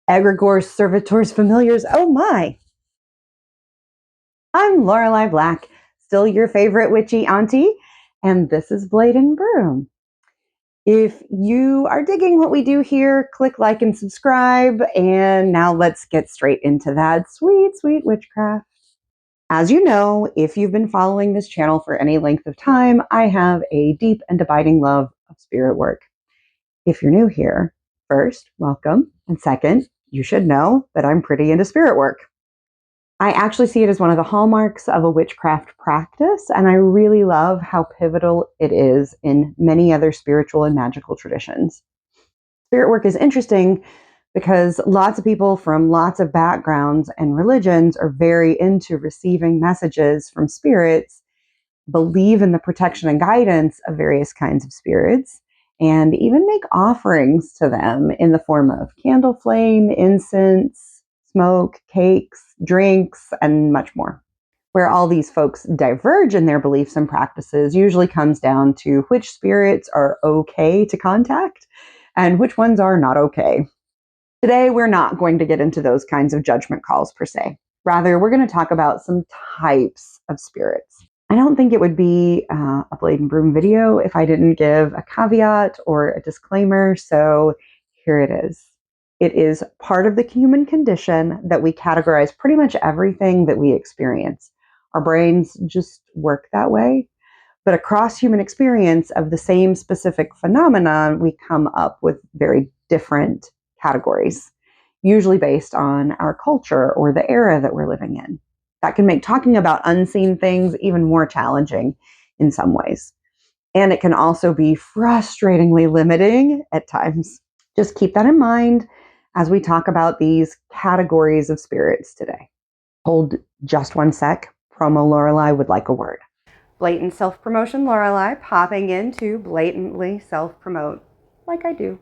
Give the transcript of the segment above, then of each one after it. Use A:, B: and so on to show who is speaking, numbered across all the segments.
A: Egregores, Servitors, Familiars, oh my! I'm Laureleiblack, still your favorite witchy auntie, and this is Blade and Broom. If you are digging what we do here, click like and subscribe, and now let's get straight into that sweet, sweet witchcraft. As you know, if you've been following this channel for any length of time, I have a deep and abiding love of spirit work. If you're new here, first, welcome, and second, you should know that I'm pretty into spirit work. I actually see it as one of the hallmarks of a witchcraft practice, and I really love how pivotal it is in many other spiritual and magical traditions. Spirit work is interesting because lots of people from lots of backgrounds and religions are very into receiving messages from spirits, believe in the protection and guidance of various kinds of spirits, and even make offerings to them in the form of candle flame, incense, smoke, cakes, drinks, and much more. Where all these folks diverge in their beliefs and practices usually comes down to which spirits are okay to contact and which ones are not okay. Today, we're not going to get into those kinds of judgment calls per se. Rather, we're going to talk about some types of spirits. I don't think it would be a Blade and Broom video if I didn't give a caveat or a disclaimer, so here it is. It is part of the human condition that we categorize pretty much everything that we experience. Our brains just work that way. But across human experience of the same specific phenomenon, we come up with very different categories, usually based on our culture or the era that we're living in. That can make talking about unseen things even more challenging in some ways. And it can also be frustratingly limiting at times. Just keep that in mind as we talk about these categories of spirits today. Hold just one sec. Promo Lorelei would like a word. Blatant self-promotion Lorelei popping in to blatantly self-promote like I do.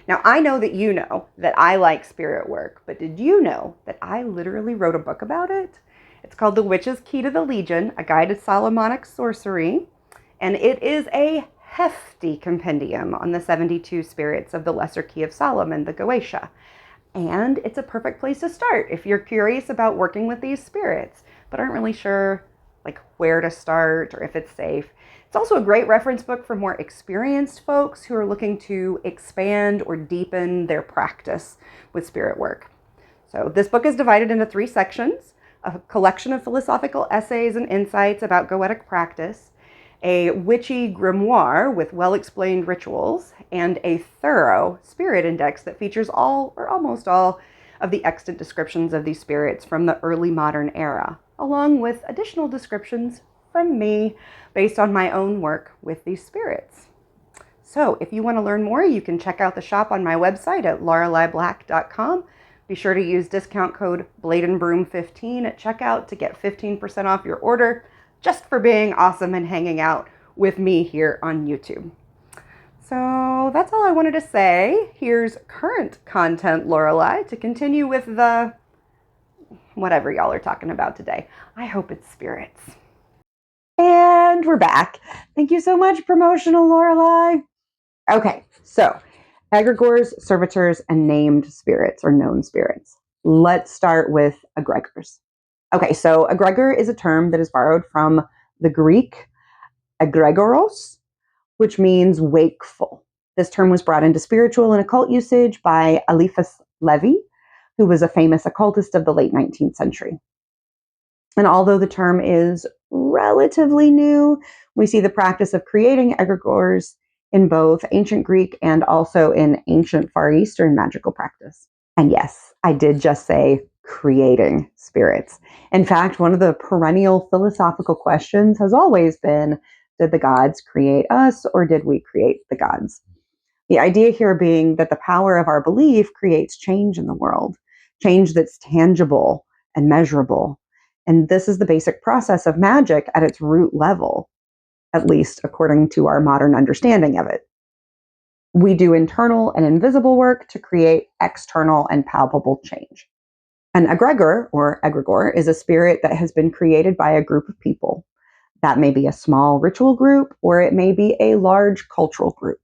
A: Now, I know that I like spirit work, but did you know that I literally wrote a book about it? It's called The Witch's Key to the Legion, a guide to Solomonic sorcery, and it is a hefty compendium on the 72 spirits of the Lesser Key of Solomon, the Goetia. And it's a perfect place to start if you're curious about working with these spirits, but aren't really sure where to start or if it's safe. It's also a great reference book for more experienced folks who are looking to expand or deepen their practice with spirit work. So this book is divided into 3 sections: a collection of philosophical essays and insights about Goetic practice, a witchy grimoire with well-explained rituals, and a thorough spirit index that features all or almost all of the extant descriptions of these spirits from the early modern era, along with additional descriptions from me based on my own work with these spirits. So if you want to learn more, you can check out the shop on my website at laureleiblack.com. Be sure to use discount code BladeandBroom15 at checkout to get 15% off your order, just for being awesome and hanging out with me here on YouTube. So that's all I wanted to say. Here's current content Lorelei to continue with the whatever y'all are talking about today. I hope it's spirits. And we're back. Thank you so much, promotional Lorelei. Okay, so egregores, servitors, and named spirits or known spirits. Let's start with egregores. Okay, so egregor is a term that is borrowed from the Greek egregoros, which means wakeful. This term was brought into spiritual and occult usage by Eliphas Levi, who was a famous occultist of the late 19th century. And although the term is relatively new, we see the practice of creating egregores in both ancient Greek and also in ancient Far Eastern magical practice. And yes, I did just say creating spirits. In fact, one of the perennial philosophical questions has always been, did the gods create us or did we create the gods? The idea here being that the power of our belief creates change in the world, change that's tangible and measurable. And this is the basic process of magic at its root level, at least according to our modern understanding of it. We do internal and invisible work to create external and palpable change. An egregor or egregore is a spirit that has been created by a group of people. That may be a small ritual group or it may be a large cultural group.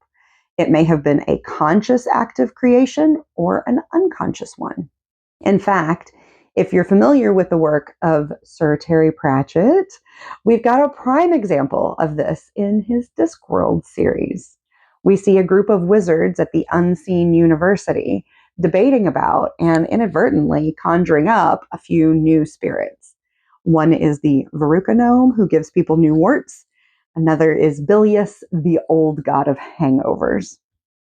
A: It may have been a conscious act of creation or an unconscious one. In fact, if you're familiar with the work of Sir Terry Pratchett, we've got a prime example of this in his Discworld series. We see a group of wizards at the Unseen University debating about and inadvertently conjuring up a few new spirits. One is the Veruca gnome, who gives people new warts. Another is Bilius, the old god of hangovers.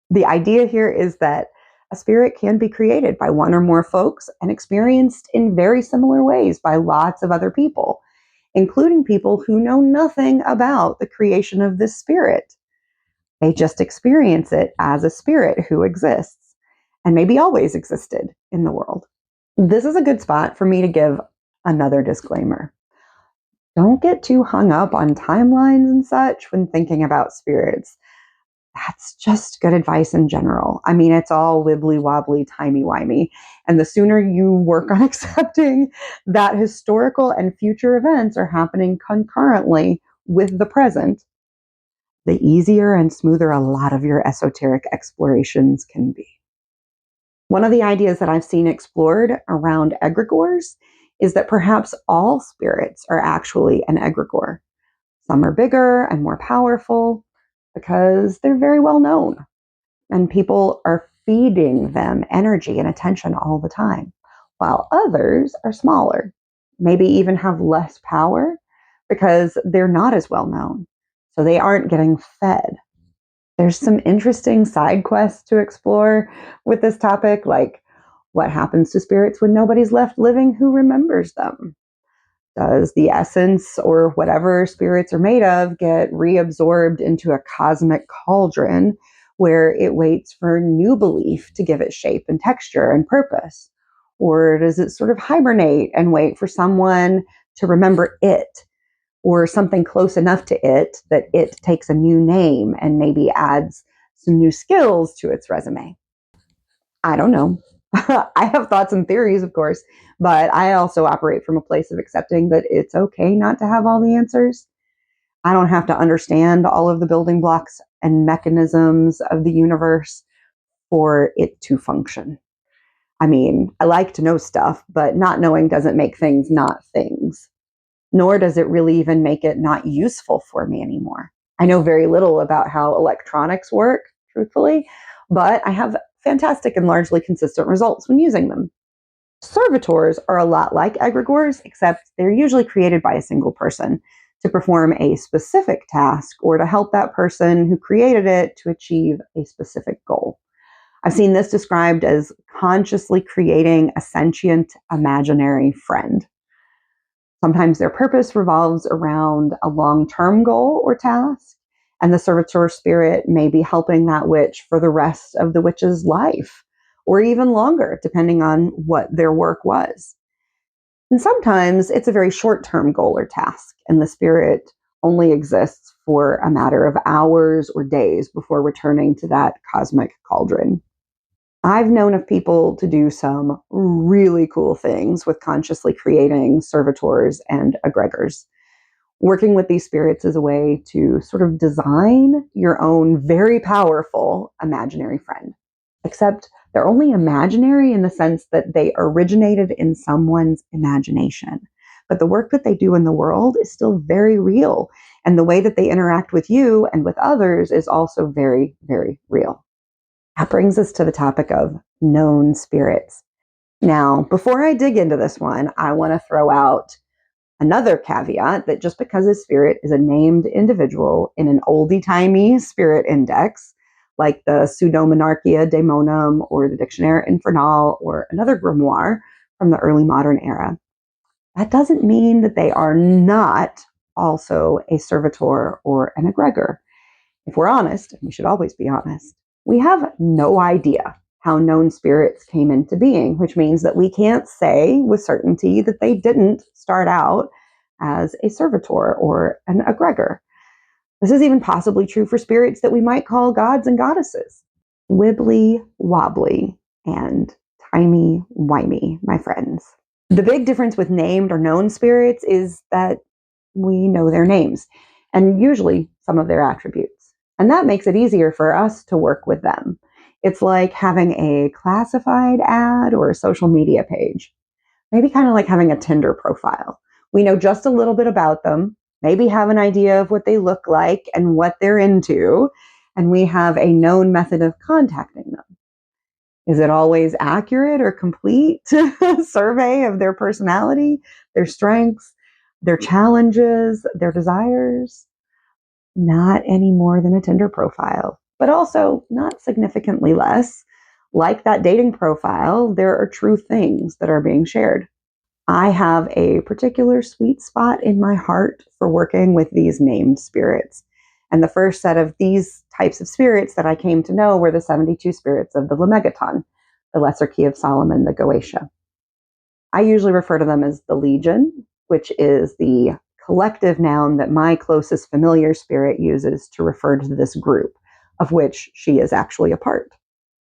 A: The idea here is that a spirit can be created by one or more folks and experienced in very similar ways by lots of other people, including people who know nothing about the creation of this spirit. They just experience it as a spirit who exists and maybe always existed in the world. This is a good spot for me to give another disclaimer. Don't get too hung up on timelines and such when thinking about spirits. That's just good advice in general. I mean, it's all wibbly wobbly, timey wimey. And the sooner you work on accepting that historical and future events are happening concurrently with the present, the easier and smoother a lot of your esoteric explorations can be. One of the ideas that I've seen explored around egregores is that perhaps all spirits are actually an egregore. Some are bigger and more powerful because they're very well known, and people are feeding them energy and attention all the time, while others are smaller, maybe even have less power because they're not as well known, so they aren't getting fed. There's some interesting side quests to explore with this topic, like what happens to spirits when nobody's left living who remembers them? Does the essence or whatever spirits are made of get reabsorbed into a cosmic cauldron where it waits for new belief to give it shape and texture and purpose? Or does it sort of hibernate and wait for someone to remember it, or something close enough to it that it takes a new name and maybe adds some new skills to its resume? I don't know. I have thoughts and theories, of course, but I also operate from a place of accepting that it's okay not to have all the answers. I don't have to understand all of the building blocks and mechanisms of the universe for it to function. I mean, I like to know stuff, but not knowing doesn't make things not things, nor does it really even make it not useful for me anymore. I know very little about how electronics work, truthfully, but I have fantastic and largely consistent results when using them. Servitors are a lot like egregores, except they're usually created by a single person to perform a specific task or to help that person who created it to achieve a specific goal. I've seen this described as consciously creating a sentient imaginary friend. Sometimes their purpose revolves around a long-term goal or task, and the servitor spirit may be helping that witch for the rest of the witch's life, or even longer, depending on what their work was. And sometimes it's a very short-term goal or task, and the spirit only exists for a matter of hours or days before returning to that cosmic cauldron. I've known of people to do some really cool things with consciously creating servitors and egregores. Working with these spirits is a way to sort of design your own very powerful imaginary friend. Except they're only imaginary in the sense that they originated in someone's imagination. But the work that they do in the world is still very real. And the way that they interact with you and with others is also very, very real. That brings us to the topic of known spirits. Now, before I dig into this one, I want to throw out another caveat that just because a spirit is a named individual in an oldie-timey spirit index, like the Pseudomonarchia Daemonum or the Dictionnaire Infernal or another grimoire from the early modern era, that doesn't mean that they are not also a servitor or an egregor. If we're honest, and we should always be honest, we have no idea how known spirits came into being, which means that we can't say with certainty that they didn't start out as a servitor or an egregor. This is even possibly true for spirits that we might call gods and goddesses. Wibbly wobbly and timey-wimey, my friends. The big difference with named or known spirits is that we know their names and usually some of their attributes. And that makes it easier for us to work with them. It's like having a classified ad or a social media page. Maybe kind of like having a Tinder profile. We know just a little bit about them, maybe have an idea of what they look like and what they're into, and we have a known method of contacting them. Is it always accurate or complete survey of their personality, their strengths, their challenges, their desires? Not any more than a Tinder profile, but also not significantly less. Like that dating profile, there are true things that are being shared. I have a particular sweet spot in my heart for working with these named spirits. And the first set of these types of spirits that I came to know were the 72 spirits of the Lemegeton, the Lesser Key of Solomon, the Goetia. I usually refer to them as the Legion, which is the collective noun that my closest familiar spirit uses to refer to this group, of which she is actually a part.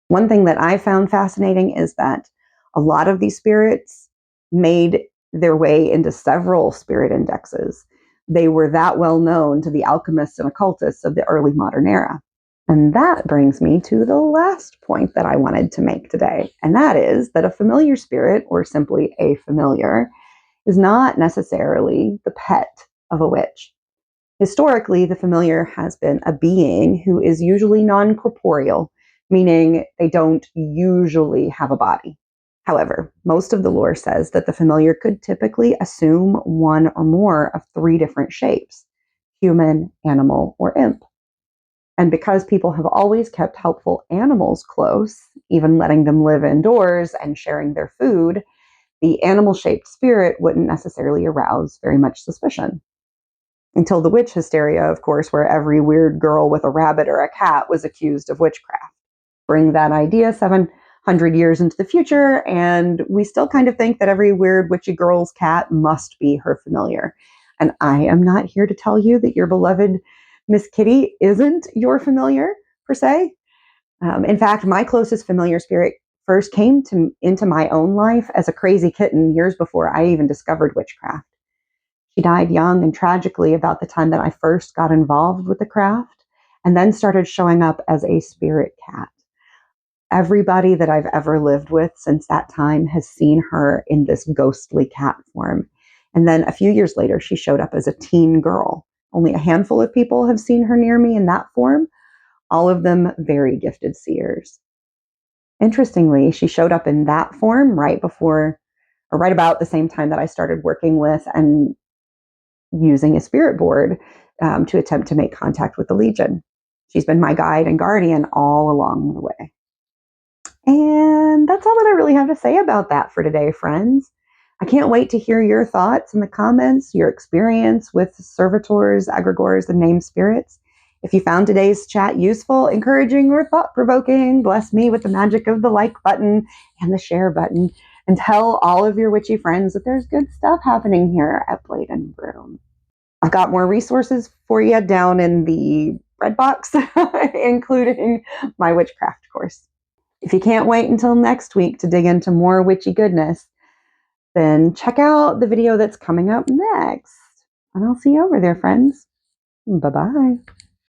A: One thing that I found fascinating is that a lot of these spirits made their way into several spirit indexes. They were that well known to the alchemists and occultists of the early modern era. And that brings me to the last point that I wanted to make today, and that is that a familiar spirit, or simply a familiar, is not necessarily the pet of a witch. Historically, the familiar has been a being who is usually non-corporeal, meaning they don't usually have a body. However, most of the lore says that the familiar could typically assume one or more of three different shapes: human, animal, or imp. And because people have always kept helpful animals close, even letting them live indoors and sharing their food, the animal-shaped spirit wouldn't necessarily arouse very much suspicion. Until the witch hysteria, of course, where every weird girl with a rabbit or a cat was accused of witchcraft. Bring that idea 700 years into the future, and we still kind of think that every weird witchy girl's cat must be her familiar. And I am not here to tell you that your beloved Miss Kitty isn't your familiar, per se. In fact, my closest familiar spirit first came into my own life as a crazy kitten years before I even discovered witchcraft. She died young and tragically about the time that I first got involved with the craft, and then started showing up as a spirit cat. Everybody that I've ever lived with since that time has seen her in this ghostly cat form. And then a few years later, she showed up as a teen girl. Only a handful of people have seen her near me in that form, all of them very gifted seers. Interestingly, she showed up in that form right before, or right about the same time that I started working with and using a spirit board to attempt to make contact with the Legion. She's been my guide and guardian all along the way. And that's all that I really have to say about that for today, friends. I can't wait to hear your thoughts in the comments, your experience with servitors, egregores, and named spirits. If you found today's chat useful, encouraging, or thought-provoking, bless me with the magic of the like button and the share button, and tell all of your witchy friends that there's good stuff happening here at Blade and Broom. I've got more resources for you down in the red box, including my witchcraft course. If you can't wait until next week to dig into more witchy goodness, then check out the video that's coming up next. And I'll see you over there, friends. Bye-bye.